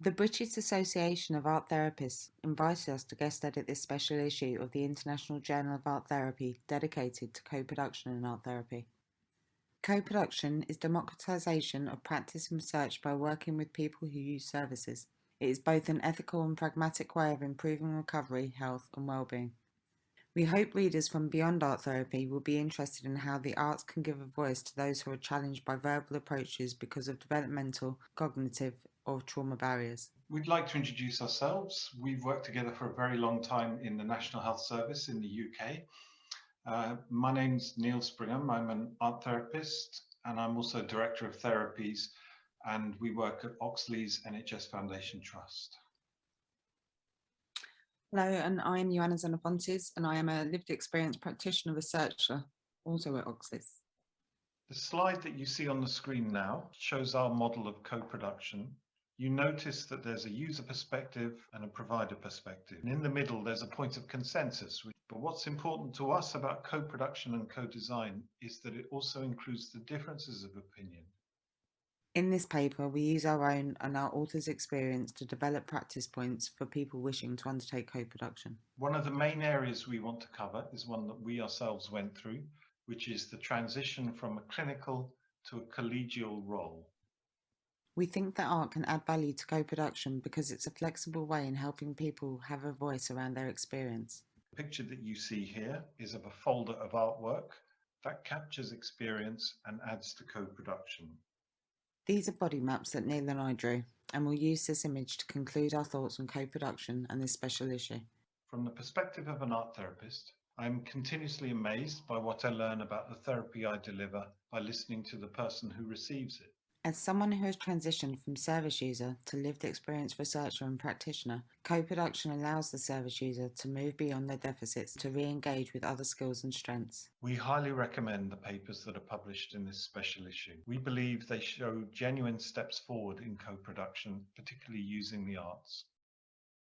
The British Association of Art Therapists invited us to guest edit this special issue of the International Journal of Art Therapy dedicated to co-production in art therapy. Co-production is democratisation of practice and research by working with people who use services. It is both an ethical and pragmatic way of improving recovery, health and well-being. We hope readers from beyond art therapy will be interested in how the arts can give a voice to those who are challenged by verbal approaches because of developmental, cognitive or trauma barriers. We'd like to introduce ourselves. We've worked together for a very long time in the National Health Service in the UK. My name's Neil Springham. I'm an art therapist and I'm also Director of Therapies, and we work at Oxley's NHS Foundation Trust. Hello, and I am Joanna Xenophontes, and I am a lived experience practitioner researcher, also at Oxley's. The slide that you see on the screen now shows our model of co-production. You notice that there's a user perspective and a provider perspective. And in the middle, there's a point of consensus. But what's important to us about co-production and co-design is that it also includes the differences of opinion. In this paper, we use our own and our author's experience to develop practice points for people wishing to undertake co-production. One of the main areas we want to cover is one that we ourselves went through, which is the transition from a clinical to a collegial role. We think that art can add value to co-production because it's a flexible way in helping people have a voice around their experience. The picture that you see here is of a folder of artwork that captures experience and adds to co-production. These are body maps that Neil and I drew, and we'll use this image to conclude our thoughts on co-production and this special issue. From the perspective of an art therapist, I am continuously amazed by what I learn about the therapy I deliver by listening to the person who receives it. As someone who has transitioned from service user to lived experience researcher and practitioner, co-production allows the service user to move beyond their deficits to re-engage with other skills and strengths. We highly recommend the papers that are published in this special issue. We believe they show genuine steps forward in co-production, particularly using the arts.